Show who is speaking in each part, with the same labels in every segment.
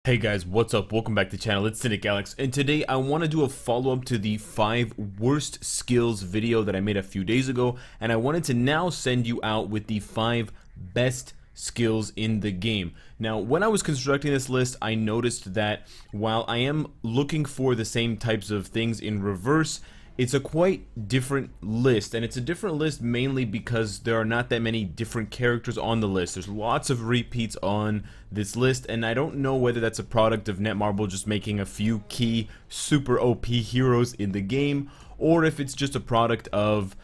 Speaker 1: Hey guys, what's up? Welcome back to the channel. It's Cynicalex, and today I want to do a follow-up to the 5 worst skills video that I made a few days ago, and I wanted to now send you out with the 5 best skills in the game. Now, when I was constructing this list, I noticed that while I am looking for the same types of things in reverse, it's a quite different list, and it's a different list mainly because there are not that many different characters on the list. There's lots of repeats on this list, and I don't know whether that's a product of Netmarble just making a few key super OP heroes in the game, or if it's just a product of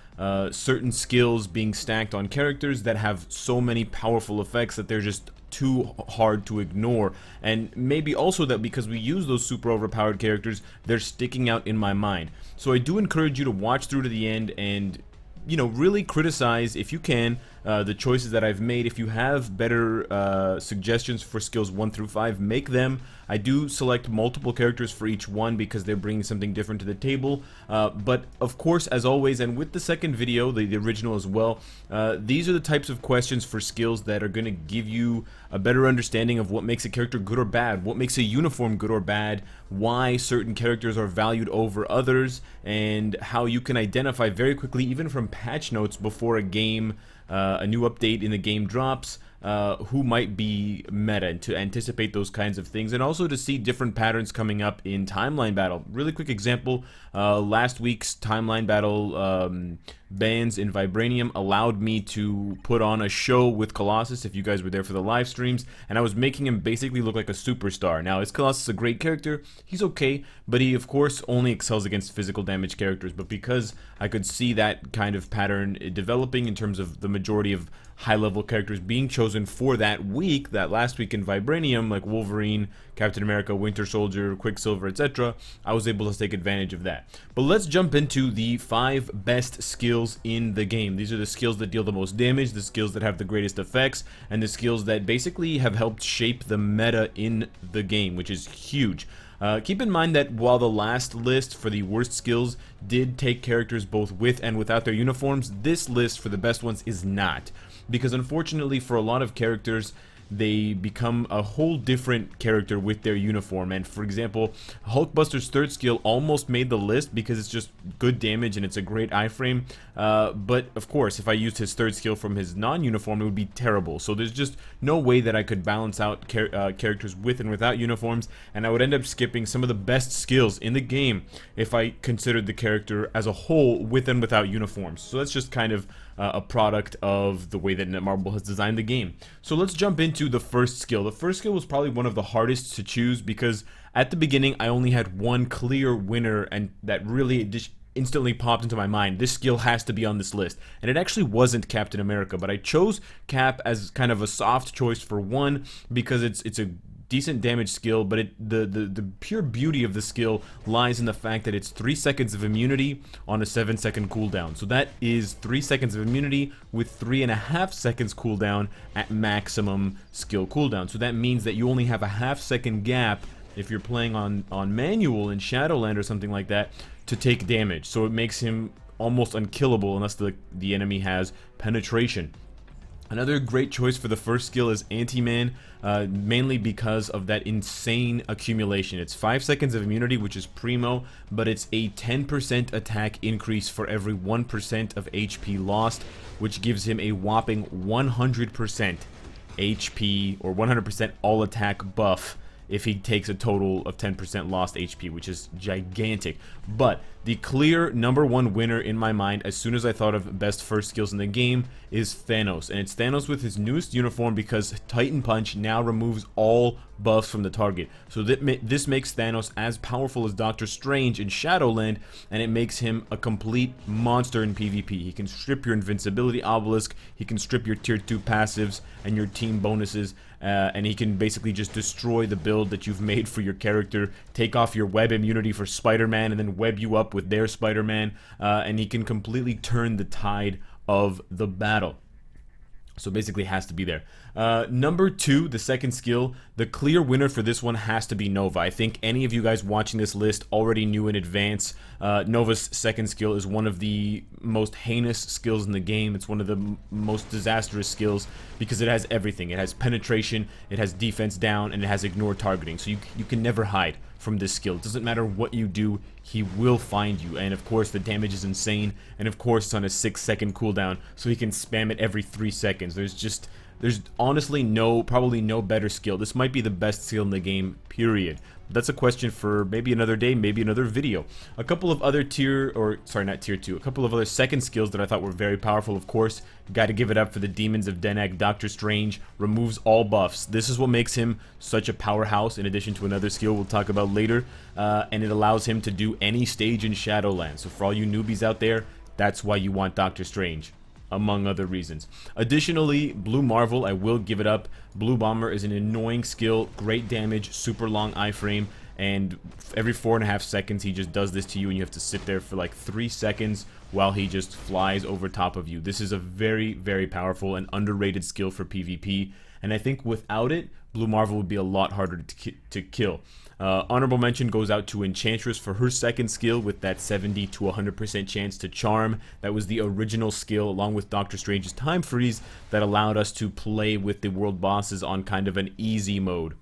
Speaker 1: certain skills being stacked on characters that have so many powerful effects that they're just too hard to ignore, and maybe also that because we use those super overpowered characters, they're sticking out in my mind. So I do encourage you to watch through to the end and, you know, really criticize, if you can, the choices that I've made. If you have better suggestions for skills 1 through 5, make them. I do select multiple characters for each one because they're bringing something different to the table. But of course, as always, and with the second video, the original as well, these are the types of questions for skills that are going to give you a better understanding of what makes a character good or bad, what makes a uniform good or bad, why certain characters are valued over others, and how you can identify very quickly, even from patch notes before a game, a new update in the game drops, who might be meta, and to anticipate those kinds of things, and also to see different patterns coming up in timeline battle. Really quick example, last week's timeline battle bans in Vibranium allowed me to put on a show with Colossus, if you guys were there for the live streams, and I was making him basically look like a superstar. Now, is Colossus a great character? He's okay, but he of course only excels against physical damage characters. But because I could see that kind of pattern developing in terms of the majority of high-level characters being chosen for that week, that last week in Vibranium, like Wolverine, Captain America, Winter Soldier, Quicksilver, etc., I was able to take advantage of that. But let's jump into the 5 best skills in the game. These are the skills that deal the most damage, the skills that have the greatest effects, and the skills that basically have helped shape the meta in the game, which is huge. Keep in mind that while the last list for the worst skills did take characters both with and without their uniforms, this list for the best ones is not. Because unfortunately for a lot of characters, they become a whole different character with their uniform. And for example, Hulkbuster's third skill almost made the list because it's just good damage and it's a great iframe. But of course, if I used his third skill from his non-uniform, it would be terrible. So there's just no way that I could balance out characters with and without uniforms, and I would end up skipping some of the best skills in the game if I considered the character as a whole with and without uniforms. So that's just kind of a product of the way that Netmarble has designed the game. So let's jump into the first skill. The first skill was probably one of the hardest to choose because at the beginning I only had one clear winner, and that really just instantly popped into my mind. This skill has to be on this list, and it actually wasn't Captain America, but I chose Cap as kind of a soft choice for one because it's a decent damage skill, but the pure beauty of the skill lies in the fact that it's 3 seconds of immunity on a 7-second cooldown. So that is 3 seconds of immunity with 3.5 seconds cooldown at maximum skill cooldown. So that means that you only have a half-second gap if you're playing on manual in Shadowland or something like that to take damage. So it makes him almost unkillable unless the enemy has penetration. Another great choice for the first skill is Anti-Man, mainly because of that insane accumulation. It's 5 seconds of immunity, which is primo, but it's a 10% attack increase for every 1% of HP lost, which gives him a whopping 100% HP or 100% all attack buff if he takes a total of 10% lost HP, which is gigantic. But the clear #1 winner in my mind, as soon as I thought of best first skills in the game, is Thanos. And it's Thanos with his newest uniform because Titan Punch now removes all buffs from the target. So this makes Thanos as powerful as Doctor Strange in Shadowland, and it makes him a complete monster in PvP. He can strip your invincibility obelisk, he can strip your tier 2 passives and your team bonuses, and he can basically just destroy the build that you've made for your character, take off your web immunity for Spider-Man and then web you up with their Spider-Man, and he can completely turn the tide of the battle. So basically it has to be there. Number 2, the second skill, the clear winner for this one has to be Nova. I think any of you guys watching this list already knew in advance. Nova's second skill is one of the most heinous skills in the game. It's one of the most disastrous skills because it has everything. It has penetration, it has defense down, and it has ignore targeting. So you can never hide from this skill. It doesn't matter what you do, he will find you. And of course the damage is insane, and of course it's on a 6-second cooldown, so he can spam it every 3 seconds. There's honestly probably no better skill. This might be the best skill in the game, period. That's a question for maybe another day, maybe another video. A couple of other not tier 2, a couple of other second skills that I thought were very powerful, of course. Gotta give it up for the Demons of Denak. Doctor Strange removes all buffs. This is what makes him such a powerhouse, in addition to another skill we'll talk about later. And it allows him to do any stage in Shadowlands. So for all you newbies out there, that's why you want Doctor Strange, among other reasons. Additionally, Blue Marvel, I will give it up. Blue Bomber is an annoying skill, great damage, super long iframe, and every 4.5 seconds he just does this to you, and you have to sit there for like 3 seconds while he just flies over top of you. This is a very, very powerful and underrated skill for PvP, and I think without it, Blue Marvel would be a lot harder to kill. Honorable mention goes out to Enchantress for her second skill with that 70 to 100% chance to charm. That was the original skill, along with Doctor Strange's Time Freeze, that allowed us to play with the world bosses on kind of an easy mode.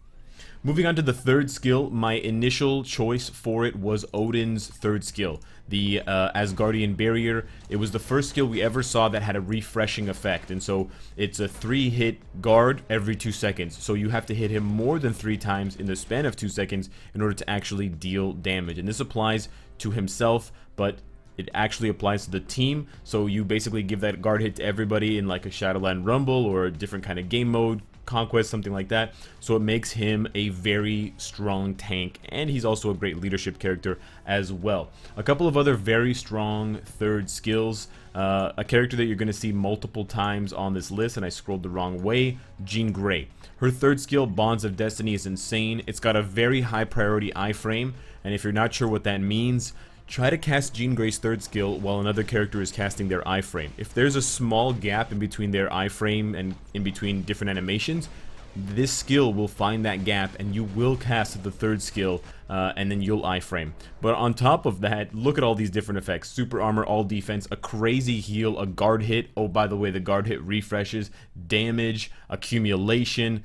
Speaker 1: Moving on to the third skill, my initial choice for it was Odin's third skill, the Asgardian Barrier. It was the first skill we ever saw that had a refreshing effect, and so it's a 3-hit guard every 2 seconds. So you have to hit him more than 3 times in the span of 2 seconds in order to actually deal damage. And this applies to himself, but it actually applies to the team. So you basically give that guard hit to everybody in like a Shadowland Rumble or a different kind of game mode, Conquest, something like that. So it makes him a very strong tank, and he's also a great leadership character as well. A couple of other very strong third skills. A character that you're going to see multiple times on this list, and I scrolled the wrong way, Jean Grey. Her third skill, Bonds of Destiny, is insane. It's got a very high priority iframe, and if you're not sure what that means, try to cast Jean Grey's third skill while another character is casting their iframe. If there's a small gap in between their iframe and in between different animations, this skill will find that gap and you will cast the third skill and then you'll iframe. But on top of that, look at all these different effects. Super armor, all defense, a crazy heal, a guard hit. Oh, by the way, the guard hit refreshes, damage, accumulation.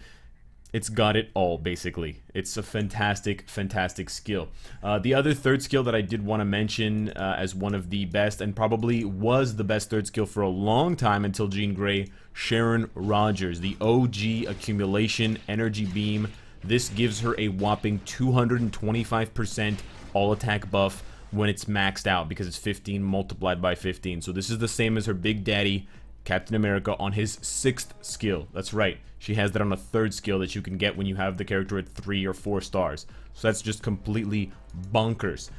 Speaker 1: It's got it all, basically. It's a fantastic, fantastic skill. The other third skill that I did want to mention as one of the best, and probably was the best third skill for a long time until Jean Grey, Sharon Rogers, the OG accumulation energy beam. This gives her a whopping 225% all attack buff when it's maxed out, because it's 15 multiplied by 15. So this is the same as her big daddy, Captain America, on his 6th skill. That's right, she has that on a 3rd skill that you can get when you have the character at 3 or 4 stars. So that's just completely bonkers.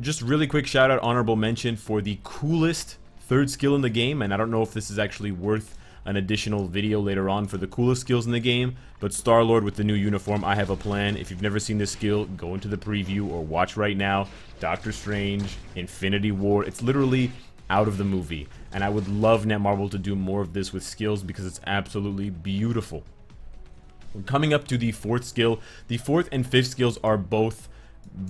Speaker 1: Just really quick shout out, honorable mention for the coolest 3rd skill in the game, and I don't know if this is actually worth an additional video later on for the coolest skills in the game, but Star-Lord with the new uniform, I have a plan. If you've never seen this skill, go into the preview or watch right now. Doctor Strange, Infinity War, it's literally out of the movie, and I would love Netmarble to do more of this with skills because it's absolutely beautiful. We're coming up to the 4th skill. The 4th and 5th skills are both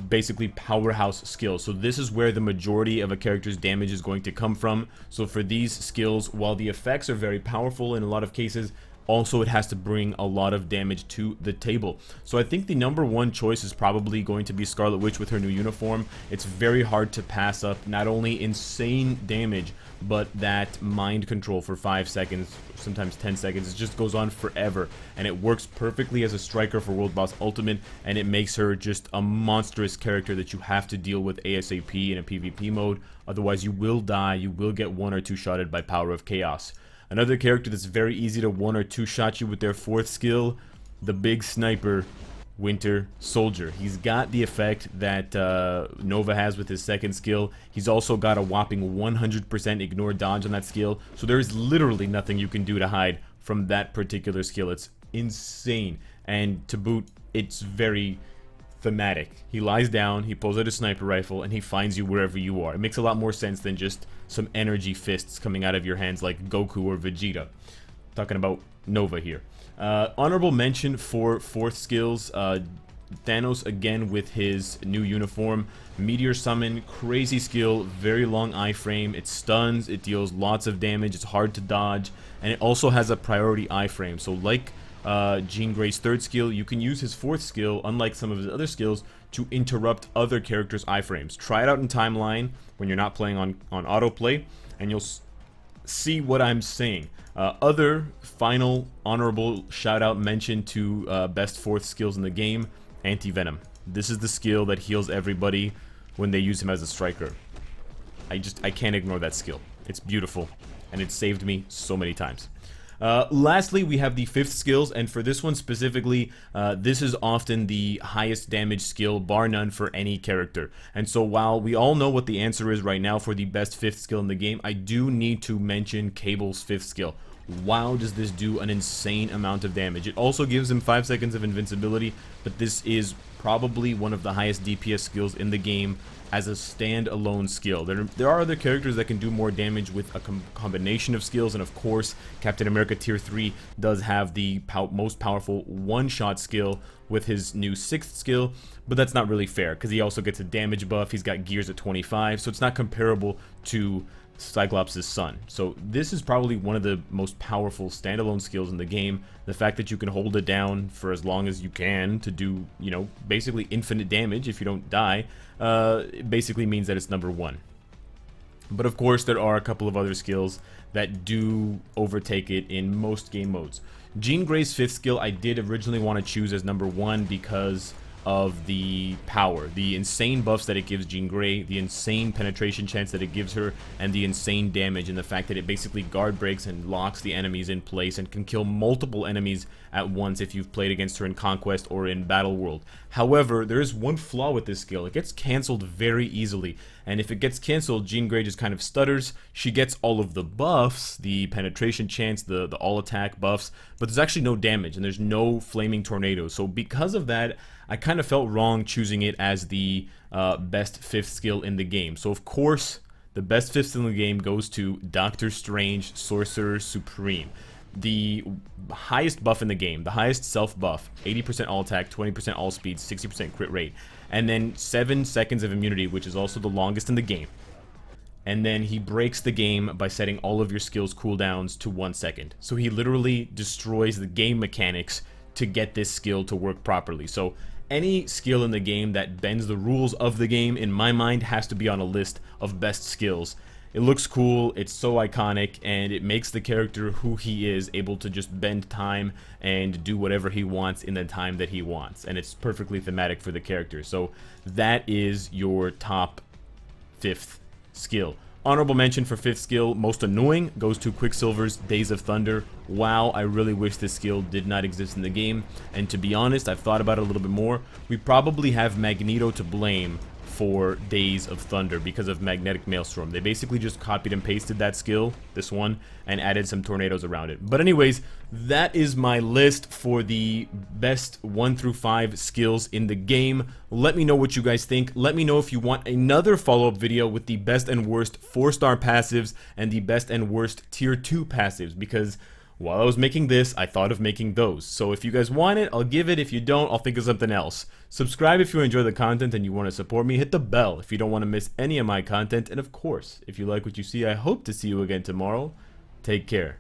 Speaker 1: basically powerhouse skills, so this is where the majority of a character's damage is going to come from. So for these skills, while the effects are very powerful in a lot of cases, also it has to bring a lot of damage to the table. So I think the number 1 choice is probably going to be Scarlet Witch with her new uniform. It's very hard to pass up not only insane damage, but that mind control for 5 seconds, sometimes 10 seconds. It just goes on forever, and it works perfectly as a striker for World Boss Ultimate, and it makes her just a monstrous character that you have to deal with ASAP in a PvP mode. Otherwise you will die, you will get 1 or 2 shotted by Power of Chaos. Another character that's very easy to 1 or 2 shot you with their 4th skill, the big sniper, Winter Soldier. He's got the effect that Nova has with his 2nd skill. He's also got a whopping 100% ignore dodge on that skill, so there is literally nothing you can do to hide from that particular skill. It's insane, and to boot, it's very thematic. He lies down, he pulls out a sniper rifle, and he finds you wherever you are. It makes a lot more sense than just some energy fists coming out of your hands like Goku or Vegeta. talking about Nova here. Honorable mention for 4th skills, Thanos again with his new uniform. Meteor Summon, crazy skill, very long iframe, it stuns, it deals lots of damage, it's hard to dodge, and it also has a priority iframe. So like Jean Grey's 3rd skill, you can use his 4th skill, unlike some of his other skills, to interrupt other characters' iframes. Try it out in timeline when you're not playing on autoplay, and you'll see what I'm saying. Other final honorable shout out mention to best 4th skills in the game, Anti-Venom. This is the skill that heals everybody when they use him as a striker. I can't ignore that skill. It's beautiful, and it saved me so many times. Lastly, we have the 5th skills, and for this one specifically, this is often the highest damage skill, bar none, for any character. And so while we all know what the answer is right now for the best 5th skill in the game, I do need to mention Cable's 5th skill. Wow, does this do an insane amount of damage. It also gives him 5 seconds of invincibility, but this is probably one of the highest DPS skills in the game as a standalone skill. There are other characters that can do more damage with a combination of skills, and of course, Captain America Tier 3 does have the most powerful one-shot skill with his new 6th skill, but that's not really fair, because he also gets a damage buff, he's got gears at 25, so it's not comparable to Cyclops' son. So this is probably one of the most powerful standalone skills in the game. The fact that you can hold it down for as long as you can to do, you know, basically infinite damage if you don't die, it basically means that it's number 1. But of course, there are a couple of other skills that do overtake it in most game modes. Jean Grey's 5th skill I did originally want to choose as number 1 because of the power, the insane buffs that it gives Jean Grey, the insane penetration chance that it gives her, and the insane damage, and the fact that it basically guard breaks and locks the enemies in place and can kill multiple enemies at once if you've played against her in Conquest or in Battle World. However, there is one flaw with this skill. It gets cancelled very easily, and if it gets cancelled, Jean Grey just kind of stutters. She gets all of the buffs, the penetration chance, the all attack buffs, but there's actually no damage, and there's no flaming tornado. So because of that, I kind of felt wrong choosing it as the best 5th skill in the game. So of course, the best 5th skill in the game goes to Doctor Strange, Sorcerer Supreme. The highest buff in the game, the highest self buff, 80% all attack, 20% all speed, 60% crit rate, and then 7 seconds of immunity, which is also the longest in the game. And then he breaks the game by setting all of your skills cooldowns to 1 second. So he literally destroys the game mechanics to get this skill to work properly. So any skill in the game that bends the rules of the game, in my mind, has to be on a list of best skills. It looks cool, it's so iconic, and it makes the character who he is able to just bend time and do whatever he wants in the time that he wants. And it's perfectly thematic for the character. So that is your top 5th skill. Honorable mention for 5th skill, most annoying, goes to Quicksilver's Days of Thunder. Wow, I really wish this skill did not exist in the game. And to be honest, I've thought about it a little bit more. We probably have Magneto to blame for Days of Thunder because of Magnetic Maelstrom. They basically just copied and pasted that skill, this one, and added some tornadoes around it. But anyways, that is my list for the best 1 through 5 skills in the game. Let me know what you guys think. Let me know if you want another follow-up video with the best and worst 4-star passives and the best and worst tier 2 passives, because while I was making this, I thought of making those. So if you guys want it, I'll give it. If you don't, I'll think of something else. Subscribe if you enjoy the content and you want to support me. Hit the bell if you don't want to miss any of my content. And of course, if you like what you see, I hope to see you again tomorrow. Take care.